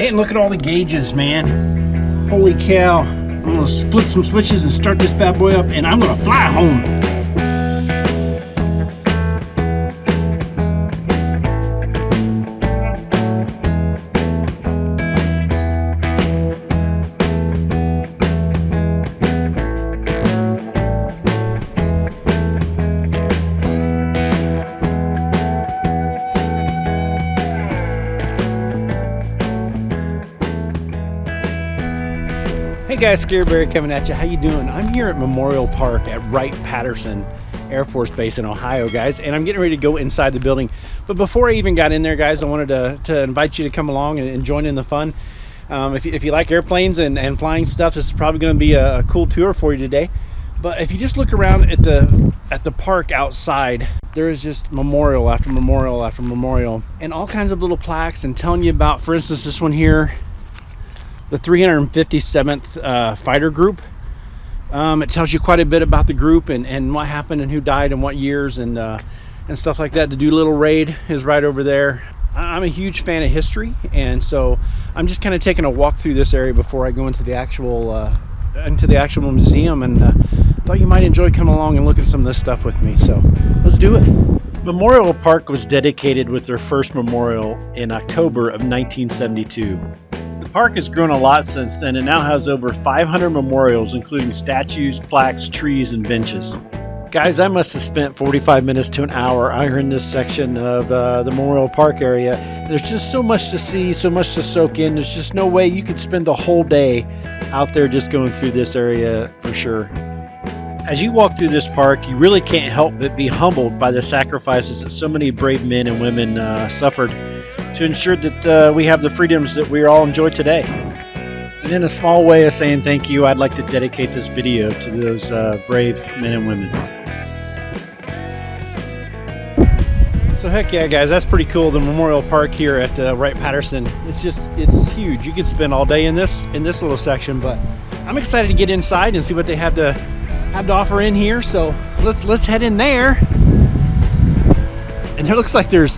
Hey, and look at all the gauges, man. Holy cow. I'm gonna split some switches and start this bad boy up, and I'm gonna fly home. Hey guys, Scareberry coming at you. How you doing? I'm here at Memorial Park at Wright Patterson Air Force Base in Ohio, guys, and I'm getting ready to go inside the building. But before I even got in there, guys, I wanted to invite you to come along and join in the fun. If you like airplanes and flying stuff, this is probably going to be a cool tour for you today. But if you just look around at the park outside, there is just memorial after memorial after memorial, and all kinds of little plaques and telling you about, for instance, this one here, the 357th Fighter Group. It tells you quite a bit about the group and what happened and who died and what years and stuff like that. The Doolittle raid is right over there. I'm a huge fan of history, and so I'm just kind of taking a walk through this area before I go into the actual museum, and thought you might enjoy coming along and look at some of this stuff with me. So let's do it. Memorial Park was dedicated with their first memorial in October of 1972. The park has grown a lot since then and now has over 500 memorials, including statues, plaques, trees, and benches. Guys, I must have spent 45 minutes to an hour out here in this section of the Memorial Park area. There's just so much to see, so much to soak in. There's just no way you could spend the whole day out there just going through this area for sure. As you walk through this park, you really can't help but be humbled by the sacrifices that so many brave men and women suffered to ensure that we have the freedoms that we all enjoy today. And in a small way of saying thank you, I'd like to dedicate this video to those brave men and women. So heck yeah, guys, that's pretty cool. The Memorial Park here at Wright Patterson, it's huge. You could spend all day in this little section, but I'm excited to get inside and see what they have to offer in here. So let's head in there. And there looks like there's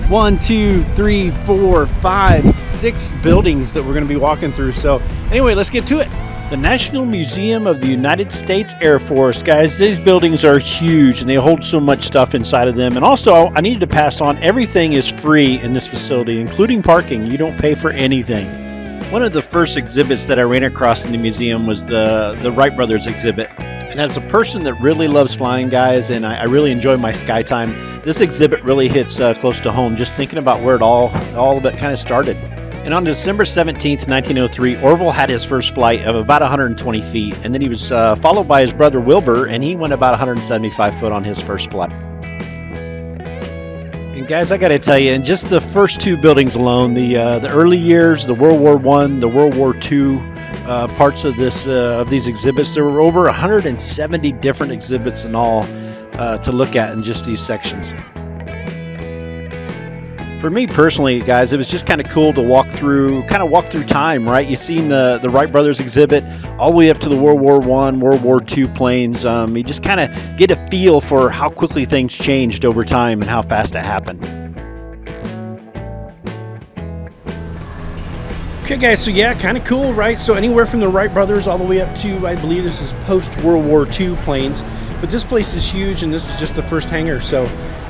1, 2, 3, 4, 5, 6 buildings that we're going to be walking through. So anyway, let's get to it. The National Museum of the United States Air Force, guys, these buildings are huge and they hold so much stuff inside of them. And also, I needed to pass on, everything is free in this facility, including parking. You don't pay for anything. One of the first exhibits that I ran across in the museum was the Wright Brothers exhibit. And as a person that really loves flying, guys, and I really enjoy my sky time, this exhibit really hits close to home, just thinking about where all of it kind of started. And on December 17th, 1903, Orville had his first flight of about 120 feet, and then he was followed by his brother Wilbur, and he went about 175 foot on his first flight. And guys, I got to tell you, in just the first 2 buildings alone, the early years, the World War I, the World War II parts of these exhibits, there were over 170 different exhibits in all to look at in just these sections. For me personally, guys, it was just kind of cool to walk through time, right? You've seen the Wright Brothers exhibit all the way up to the World War I, World War II planes. You just kind of get a feel for how quickly things changed over time and how fast it happened. Okay, guys, so yeah, kind of cool, right? So anywhere from the Wright Brothers all the way up to, I believe this is post-World War II planes. But this place is huge, and this is just the first hangar, so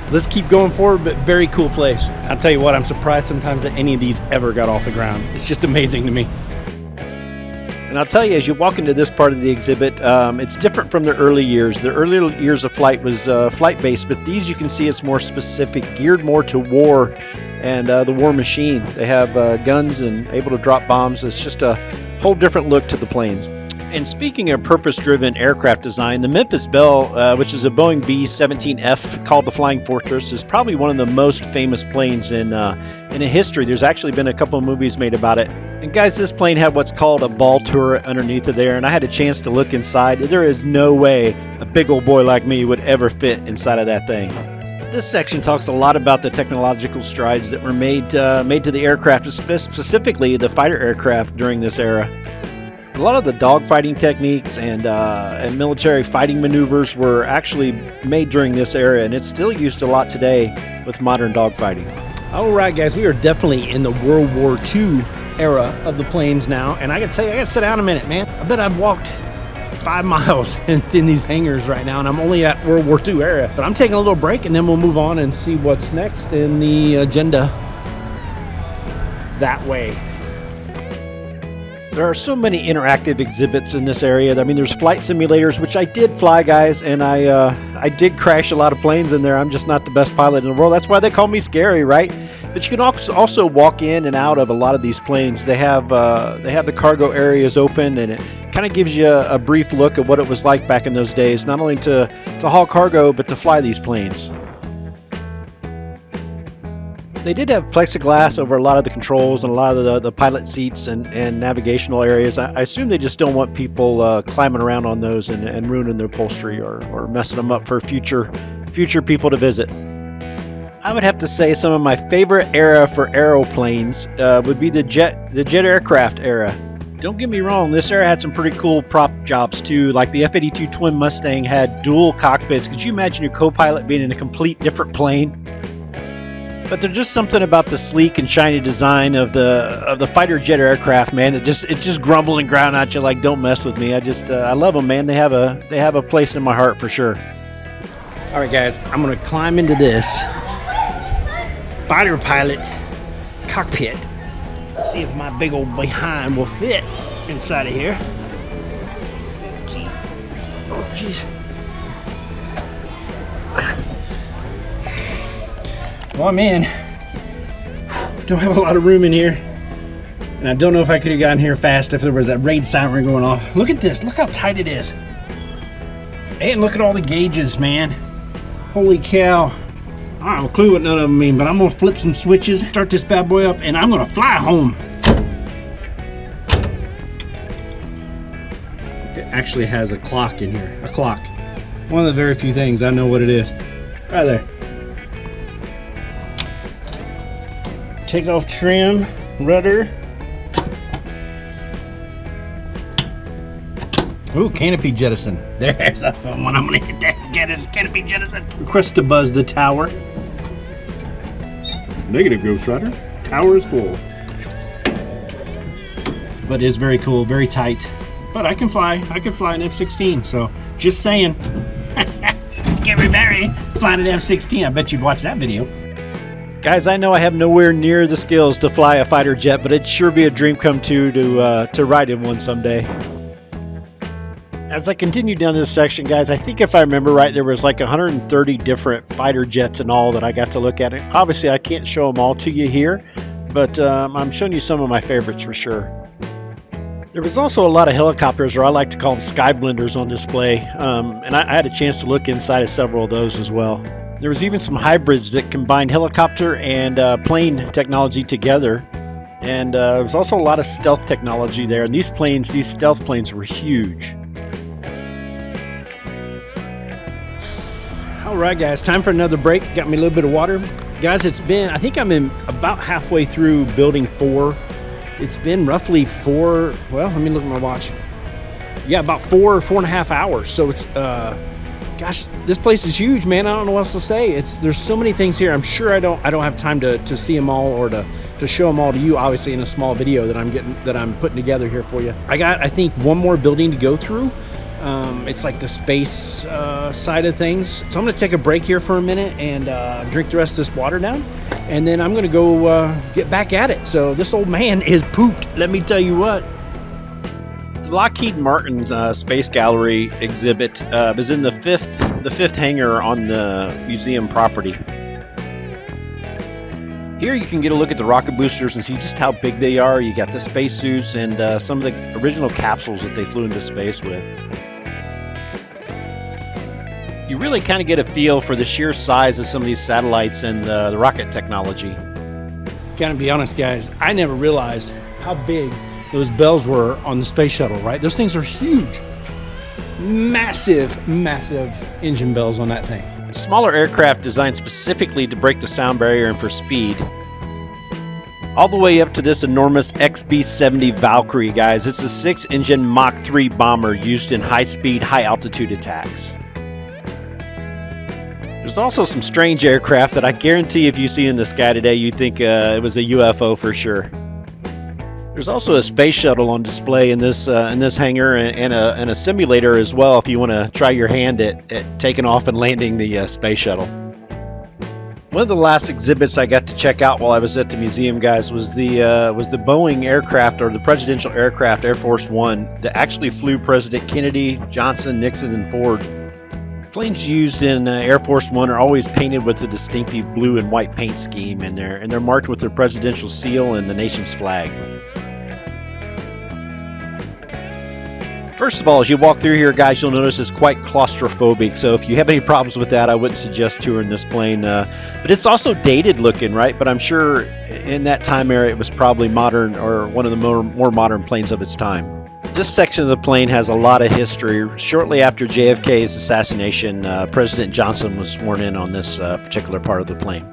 let's keep going forward, but very cool place. I'll tell you what, I'm surprised sometimes that any of these ever got off the ground. It's just amazing to me. And I'll tell you, as you walk into this part of the exhibit, it's different from the early years. The early years of flight was flight-based, but these you can see it's more specific, geared more to war and the war machine. They have guns and able to drop bombs. It's just a whole different look to the planes. And speaking of purpose-driven aircraft design, the Memphis Belle, which is a Boeing B-17F called the Flying Fortress, is probably one of the most famous planes in history. There's actually been a couple of movies made about it. And guys, this plane had what's called a ball turret underneath of there, and I had a chance to look inside. There is no way a big old boy like me would ever fit inside of that thing. This section talks a lot about the technological strides that were made to the aircraft, specifically the fighter aircraft during this era. A lot of the dogfighting techniques and military fighting maneuvers were actually made during this era, and it's still used a lot today with modern dogfighting. All right, guys, we are definitely in the World War II era of the planes now, and I gotta tell you, I gotta sit down a minute, man. I bet I've walked 5 miles in these hangars right now, and I'm only at World War II area. But I'm taking a little break, and then we'll move on and see what's next in the agenda that way. There are so many interactive exhibits in this area. I mean, there's flight simulators, which I did fly, guys, and I did crash a lot of planes in there. I'm just not the best pilot in the world. That's why they call me scary, right? But you can also walk in and out of a lot of these planes. They have the cargo areas open, and it kind of gives you a brief look at what it was like back in those days, not only to haul cargo, but to fly these planes. They did have plexiglass over a lot of the controls and a lot of the pilot seats and navigational areas. I assume they just don't want people climbing around on those and ruining their upholstery or messing them up for future people to visit. I would have to say some of my favorite era for aeroplanes would be the jet aircraft era. Don't get me wrong, this era had some pretty cool prop jobs too, like the F-82 Twin Mustang had dual cockpits. Could you imagine your co-pilot being in a complete different plane? But there's just something about the sleek and shiny design of the fighter jet aircraft, man. It's just grumble and ground at you like, don't mess with me. I love them, man. They have a place in my heart for sure. All right, guys, I'm gonna climb into this fighter pilot cockpit. See if my big old behind will fit inside of here. Jeez. Oh, jeez. Well, I'm in. Don't have a lot of room in here. And I don't know if I could have gotten here fast if there was that raid siren going off. Look at this. Look how tight it is. And look at all the gauges, man. Holy cow. I don't have a clue what none of them mean, but I'm going to flip some switches, start this bad boy up, and I'm going to fly home. It actually has a clock in here. A clock. One of the very few things I know what it is. Right there. Takeoff trim, rudder. Ooh, canopy jettison. There's a one. I'm gonna hit that canopy jettison. Request to buzz the tower. Negative, Ghost Rider. Tower is full. But it is very cool, very tight. But I can fly. I can fly an F-16. So just saying. Scary Mary flying an F-16. I bet you'd watch that video. Guys, I know I have nowhere near the skills to fly a fighter jet, but it'd sure be a dream come true to ride in one someday. As I continue down this section, guys, I think if I remember right, there was like 130 different fighter jets in all that I got to look at. Obviously, I can't show them all to you here, but I'm showing you some of my favorites for sure. There was also a lot of helicopters, or I like to call them sky blenders, on display, and I had a chance to look inside of several of those as well. There was even some hybrids that combined helicopter and plane technology together. And there was also a lot of stealth technology there. And these stealth planes were huge. All right, guys, time for another break. Got me a little bit of water. Guys, I think I'm in about halfway through building 4. It's been roughly 4, well, let me look at my watch. Yeah, about 4.5 hours. So it's, gosh, this place is huge, man. I don't know what else to say. There's so many things here. I'm sure I don't have time to see them all or to show them all to you, obviously, in a small video that I'm putting together here for you. I got, I think, one more building to go through. It's like the space side of things. So I'm gonna take a break here for a minute and drink the rest of this water down, and then I'm gonna go get back at it. So this old man is pooped, let me tell you what. Lockheed Martin's Space Gallery exhibit is in the fifth hangar on the museum property. Here you can get a look at the rocket boosters and see just how big they are. You got the spacesuits and some of the original capsules that they flew into space with. You really kind of get a feel for the sheer size of some of these satellites and the rocket technology. Gotta be honest, guys, I never realized how big those bells were on the space shuttle, right? Those things are huge. Massive engine bells on that thing. Smaller aircraft designed specifically to break the sound barrier and for speed. All the way up to this enormous XB-70 Valkyrie, guys. It's a 6-engine Mach 3 bomber used in high-speed, high-altitude attacks. There's also some strange aircraft that I guarantee if you see in the sky today, you'd think it was a UFO for sure. There's also a space shuttle on display in this hangar, and a simulator as well if you want to try your hand at taking off and landing the space shuttle. One of the last exhibits I got to check out while I was at the museum, guys, was the Boeing aircraft, or the presidential aircraft, Air Force One, that actually flew President Kennedy, Johnson, Nixon, and Ford. Planes used in Air Force One are always painted with a distinctive blue and white paint scheme, and they're marked with their presidential seal and the nation's flag. First of all, as you walk through here, guys, you'll notice it's quite claustrophobic. So if you have any problems with that, I wouldn't suggest touring this plane. But it's also dated looking, right? But I'm sure in that time era, it was probably modern, or one of the more modern planes of its time. This section of the plane has a lot of history. Shortly after JFK's assassination, President Johnson was sworn in on this particular part of the plane.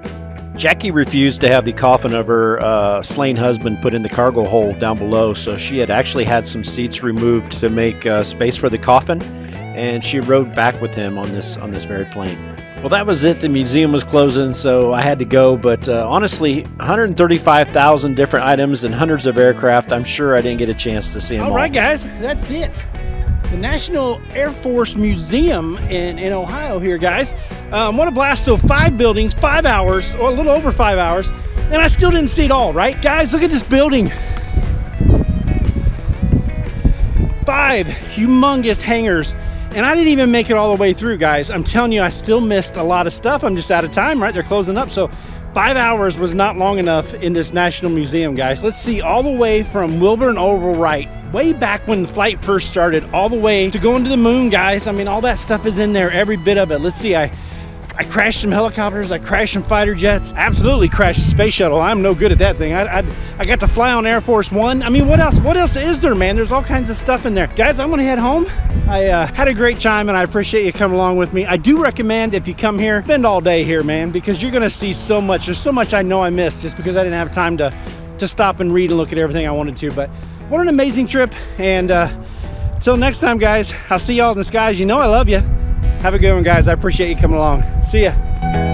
Jackie refused to have the coffin of her slain husband put in the cargo hold down below, so she had actually had some seats removed to make space for the coffin, and she rode back with him on this very plane. Well, that was it. The museum was closing, so I had to go, but honestly, 135,000 different items and hundreds of aircraft. I'm sure I didn't get a chance to see them all. All right, guys, that's it. The National Air Force Museum in Ohio here, guys. What a blast. So 5 buildings, 5 hours, or a little over 5 hours, and I still didn't see it all, right? Guys, look at this building. 5 humongous hangars, and I didn't even make it all the way through, guys. I'm telling you, I still missed a lot of stuff. I'm just out of time, right? They're closing up, so 5 hours was not long enough in this National Museum, guys. Let's see, all the way from Wilbur and over Wright, way back when the flight first started, all the way to going to the moon, guys. I mean, all that stuff is in there, every bit of it. Let's see, I crashed some helicopters, I crashed some fighter jets, absolutely crashed a space shuttle. I'm no good at that thing. I got to fly on Air Force One. I mean, what else is there, man? There's all kinds of stuff in there. Guys, I'm gonna head home. I had a great time, and I appreciate you coming along with me. I do recommend, if you come here, spend all day here, man, because you're gonna see so much. There's so much I know I missed just because I didn't have time to stop and read and look at everything I wanted to. But what an amazing trip, and till next time, guys, I'll see y'all in the skies. You know I love you. Have a good one, guys. I appreciate you coming along. See ya.